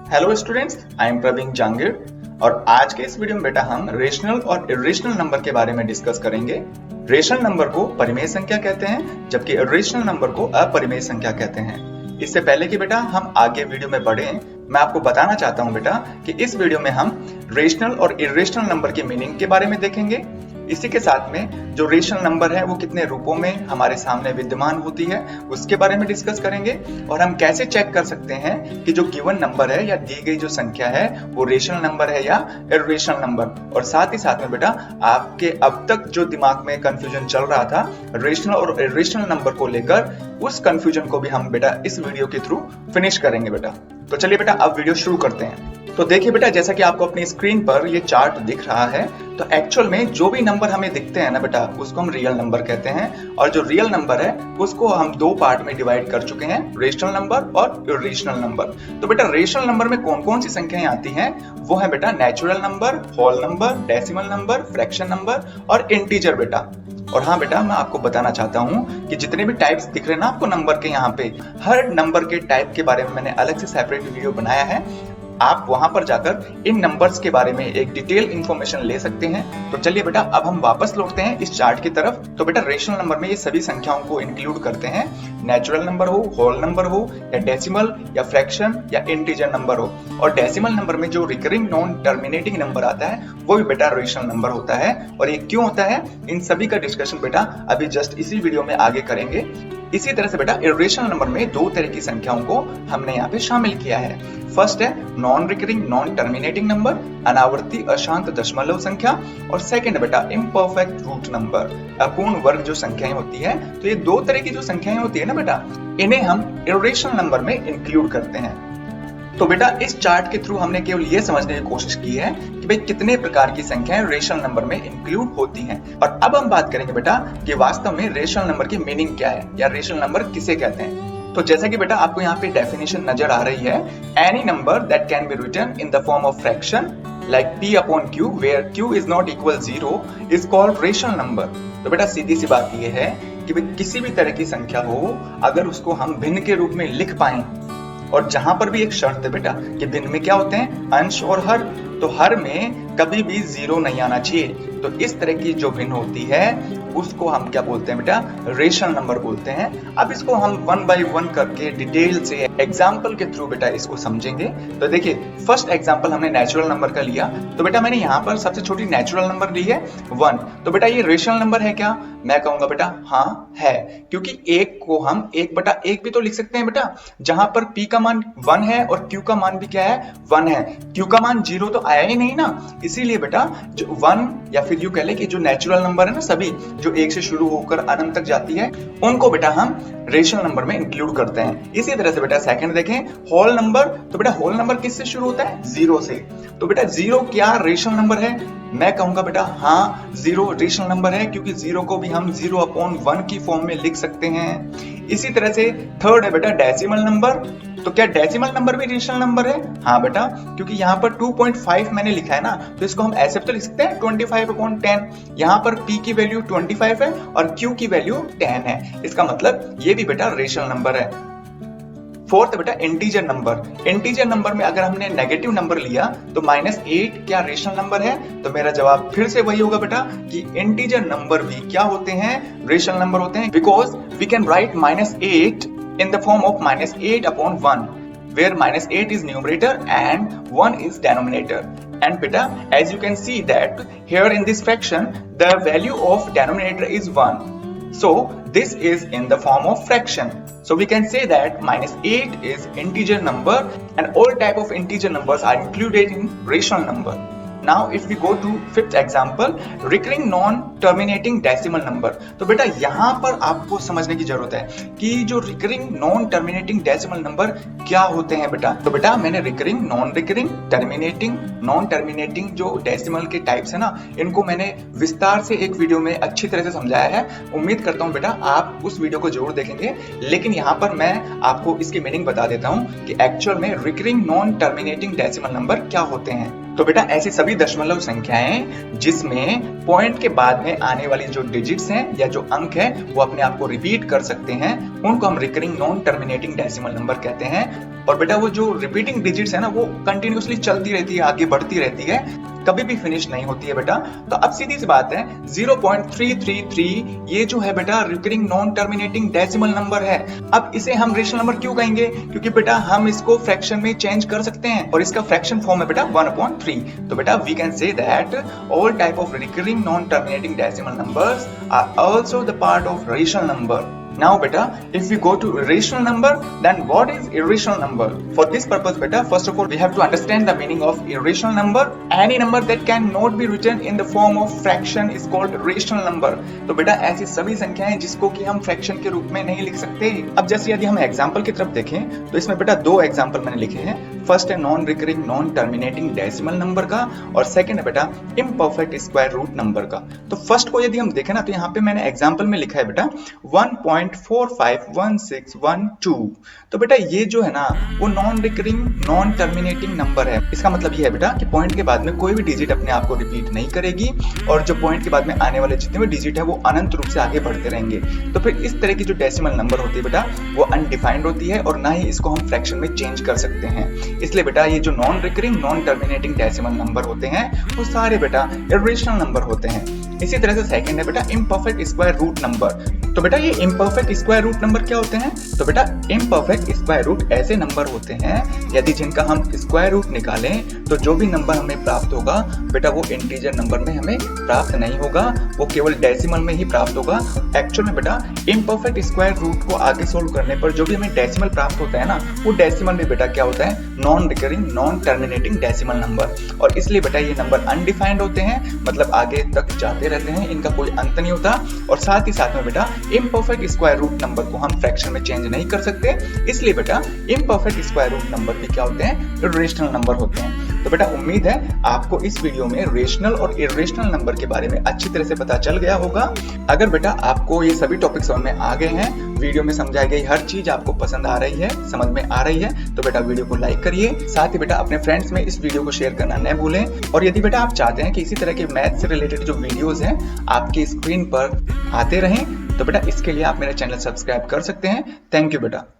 Hello students, I am Praveen Jangir और आज के इस वीडियो में बेटा हम रेशनल और इर्रेशनल नंबर के बारे में डिस्कस करेंगे। रेशनल नंबर को परिमेय संख्या कहते हैं जबकि इर्रेशनल नंबर को अपरिमेय संख्या कहते हैं। इससे पहले कि बेटा हम आगे वीडियो में बढ़ें, मैं आपको बताना चाहता हूं बेटा कि इस वीडियो में हम रेशनल और इर्रेशनल नंबर के मीनिंग के बारे में देखेंगे। इसी के साथ में जो रेशनल नंबर है वो कितने रूपों में हमारे सामने विद्यमान होती है उसके बारे में डिस्कस करेंगे और हम कैसे चेक कर सकते हैं कि जो गिवन नंबर है या दी गई जो संख्या है वो रेशनल नंबर है या इर्रेशनल नंबर। और साथ ही साथ में बेटा आपके अब तक जो दिमाग में कंफ्यूजन चल रहा था रेशनल और इर्रेशनल नंबर को लेकर, उस कंफ्यूजन को भी हम बेटा इस वीडियो के थ्रू फिनिश करेंगे बेटा। तो चलिए बेटा अब वीडियो शुरू करते हैं। तो देखिए बेटा, जैसा कि आपको अपनी स्क्रीन पर ये चार्ट दिख रहा है, तो एक्चुअल में जो भी नंबर हमें दिखते हैं ना बेटा उसको हम रियल नंबर कहते हैं और जो रियल नंबर है उसको हम दो पार्ट में डिवाइड कर चुके हैं, रेशनल नंबर और इर्रेशनल नंबर। तो बेटा रेशनल नंबर में कौन कौन सी संख्याएं आती हैं वो है बेटा natural number, whole number, decimal number, fraction number और इंटीजर बेटा। और हाँ बेटा, मैं आपको बताना चाहता हूँ कि जितने भी टाइप्स दिख रहे हैं ना आपको नंबर के, यहाँ पे हर नंबर के टाइप के बारे में मैंने अलग से सेपरेट वीडियो बनाया है। आप वहां पर जाकर इन नंबर्स के बारे में एक डिटेल इंफॉर्मेशन ले सकते हैं। तो चलिए बेटा अब हम वापस लौटते हैं इस चार्ट की तरफ। तो बेटा रेशनल नंबर में ये सभी संख्याओं को इंक्लूड करते हैं, नेचुरल नंबर हो, होल नंबर हो या डेसिमल या फ्रैक्शन या इंटीजर नंबर हो। और डेसिमल नंबर में जो रिकरिंग नॉन टर्मिनेटिंग नंबर आता है वो भी बेटा रेशनल नंबर होता है। और ये क्यों होता है, इन सभी का डिस्कशन बेटा अभी जस्ट इसी वीडियो में आगे करेंगे। इसी तरह से बेटा इर्रेशनल नंबर में दो तरह की संख्याओं को हमने यहाँ पे शामिल किया है। फर्स्ट है non recurring non terminating number, अनावर्ती अशांत दशमलव संख्या। और सेकंड बेटा इम्परफेक्ट रूट नंबर, अपूर्ण वर्ग जो संख्याएं होती है। तो ये दो तरह की जो संख्याएं होती है ना बेटा, इन्हें हम इर्रेशनल नंबर में इंक्लूड करते हैं। तो बेटा इस चार्ट के थ्रू हमने केवल ये समझने की कोशिश की है कि भाई कितने प्रकार की संख्याएं रेशनल नंबर में इंक्लूड होती हैं। और अब हम बात करेंगे बेटा कि वास्तव में रेशनल नंबर की मीनिंग क्या है या रेशनल नंबर किसे कहते हैं। तो जैसा कि बेटा आपको यहाँ पे डेफिनेशन नजर आ रही है, any number that can be written in the form of fraction like p upon q where q is not equal 0 is called rational number. तो बेटा सीधी सी बात ये है कि भाई किसी भी तरह की संख्या हो, अगर उसको हम भिन्न के रूप में लिख पाए, और जहां पर भी एक शर्त है बेटा कि भिन्न में क्या होते हैं, अंश और हर। तो हर में कभी भी 0 नहीं आना चाहिए। तो इस तरह की जो भिन्न होती है उसको हम क्या बोलते हैं बेटा, रेशनल नंबर बोलते हैं। अब इसको हम वन बाय वन करके डिटेल से एग्जांपल के थ्रू बेटा इसको समझेंगे। तो देखिए फर्स्ट एग्जांपल हमने नेचुरल नंबर का लिया। तो बेटा मैंने यहाँ पर सबसे छोटी नेचुरल नंबर ली है 1। तो बेटा ये रेशनल नंबर है क्या? मैं कहूंगा बेटा हाँ है, क्योंकि एक को हम 1/1 भी तो लिख सकते हैं बेटा, जहां पर p का मान 1 है और q का मान भी क्या है, 1 है। q का मान 0 तो आया ही नहीं ना, इसीलिए बेटा जो 1 या फिर यूं कह ले कि जो नेचुरल नंबर है ना सभी जो 1 से शुरू होकर अनंत तक जाती है उनको बेटा हम रेशनल नंबर में इंक्लूड करते हैं। इसी तरह से बेटा सेकंड देखें, होल नंबर। तो बेटा होल नंबर किससे शुरू होता है, 0 से। तो बेटा 0 क्या रेशनल नंबर है? मैं कहूंगा बेटा हाँ 0 रेशनल नंबर है, क्योंकि 0 को भी हम 0/1 की फॉर्म में लिख सकते हैं। इसी तरह से थर्ड है बेटा डेसिमल नंबर। तो क्या डेसिमल नंबर भी रेशनल नंबर है? हाँ बेटा, क्योंकि यहाँ पर 2.5 मैंने लिखा है ना, तो इसको हम ऐसे तो लिख सकते हैं 25/10। यहाँ पर p की वैल्यू 25 है और q की वैल्यू 10 है, इसका मतलब ये भी बेटा रेशनल नंबर है। फोर्थ बेटा इंटीजर नंबर। इंटीजर नंबर में अगर हमने नेगेटिव नंबर लिया तो -8 क्या रेशनल नंबर है? तो मेरा जवाब फिर से वही होगा बेटा कि इंटीजर नंबर भी क्या होते हैं, रेशनल नंबर होते हैं, because we can write -8 in the form of -8/1, where -8 is numerator and 1 is denominator. And beta, as you can see that here in this fraction, the value of denominator is 1. So this is in the form of fraction. So we can say that -8 is integer number and all type of integer numbers are included in rational number. Now if we go to fifth example, recurring non-terminating decimal number. तो बेटा यहाँ पर आपको समझने की जरूरत है कि जो recurring non-terminating decimal number क्या होते हैं बेटा। तो बेटा मैंने recurring, non-recurring, terminating, non-terminating जो decimal के टाइप्स है ना, इनको मैंने विस्तार से एक वीडियो में अच्छी तरह से समझाया है। उम्मीद करता हूँ बेटा आप उस वीडियो को जरूर देखेंगे, लेकिन यहाँ पर मैं आपको इसकी मीनिंग बता देता हूँ कि एक्चुअल में recurring non-terminating decimal number क्या होते हैं। तो बेटा ऐसी सभी दशमलव संख्याएं जिसमें पॉइंट के बाद में में आने वाली जो डिजिट्स हैं या जो अंक है वो अपने आप को रिपीट कर सकते हैं, उनको हम recurring non terminating decimal number कहते हैं। और बेटा वो जो रिपीटिंग डिजिट्स है ना वो कंटिन्यूअसली चलती रहती है, आगे बढ़ती रहती है, कभी भी फिनिश नहीं होती है बेटा। तो अब सीधी सी बात है 0.333 ये जो है बेटा recurring non terminating decimal number है। अब इसे हम रेशनल नंबर क्यों कहेंगे? क्योंकि बेटा हम इसको फ्रैक्शन में चेंज कर सकते हैं और इसका फ्रैक्शन फॉर्म है बेटा 1/3। तो बेटा we can say that all type of recurring non terminating decimal numbers are also the part of rational number. Now beta, if we go to irrational number, then what is irrational number? For this purpose beta, first of all we have to understand the meaning of irrational number. Any number that cannot be written in the form of fraction is called rational number. तो बेटा ऐसी सभी संख्याएं जिसको कि हम fraction के रूप में नहीं लिख सकते। अब जैसे यदि हम एग्जांपल की तरफ देखें तो इसमें बेटा दो एग्जांपल मैंने लिखे हैं। फर्स्ट है non recurring non terminating decimal number का और सेकंड है बेटा इम्परफेक्ट स्क्वायर रूट नंबर का। तो फर्स्ट को यदि हम देखें ना तो यहाँ पे मैंने एग्जांपल में लिखा है बेटा 1.451612। तो बेटा ये जो है ना वो non recurring non terminating number है। इसका मतलब ये है बेटा कि पॉइंट के बाद में कोई भी डिजिट अपने आप को रिपीट नहीं करेगी और जो पॉइंट के बाद में आने वाले जितने भी डिजिट है वो अनंत रूप से आगे बढ़ते रहेंगे। तो फिर इस तरह की जो डेसिमल नंबर होती है बेटा वो अनडिफाइंड होती है और ना ही इसको हम फ्रैक्शन में चेंज कर सकते हैं। इसलिए बेटा ये जो non recurring non terminating decimal number होते हैं वो सारे बेटा इर्रेशनल नंबर होते हैं। इसी तरह से सेकंड है बेटा इम्परफेक्ट स्क्वायर रूट नंबर। तो बेटा ये इम्परफेक्ट स्क्वायर रूट नंबर क्या होते हैं? तो बेटा इम्परफेक्ट स्क्वायर रूट ऐसे नंबर होते हैं यदि जिनका हम स्क्वायर रूट निकालें तो जो भी नंबर हमें प्राप्त होगा बेटा वो इंटीजर नंबर में हमें प्राप्त नहीं होगा, वो केवल डेसिमल में ही प्राप्त होगा। एक्चुअल में बेटा इम्परफेक्ट स्क्वायर रूट को आगे सोल्व करने पर जो भी हमें डेसिमल प्राप्त होता है ना वो डेसिमल में बेटा क्या होता है? Non recurring non terminating decimal number. और इसलिए बेटा ये नंबर अनडिफाइंड होते हैं, मतलब आगे तक जाते रहते हैं, इनका कोई अंत नहीं होता। और साथ ही साथ में बेटा इम्परफेक्ट स्क्वायर रूट नंबर को हम फ्रैक्शन में चेंज नहीं कर सकते, इसलिए बेटा इम्परफेक्ट स्क्वायर रूट नंबर भी क्या होते हैं? इर्रेशनल नंबर होते हैं। तो बेटा उम्मीद है आपको इस वीडियो में रेशनल और इर्रेशनल नंबर के बारे में अच्छी तरह से पता चल गया होगा। अगर बेटा आपको ये सभी टॉपिक समझ में आ गए हैं, वीडियो में समझाई गई हर चीज आपको पसंद आ रही है, समझ में आ रही है, तो बेटा वीडियो को लाइक करिए। साथ ही बेटा अपने फ्रेंड्स में इस वीडियो को शेयर करना न भूलें। और यदि बेटा आप चाहते हैं कि इसी तरह के मैथ से रिलेटेड जो वीडियोस हैं आपकी स्क्रीन पर आते रहें तो बेटा इसके लिए आप मेरा चैनल सब्सक्राइब कर सकते हैं। थैंक यू बेटा।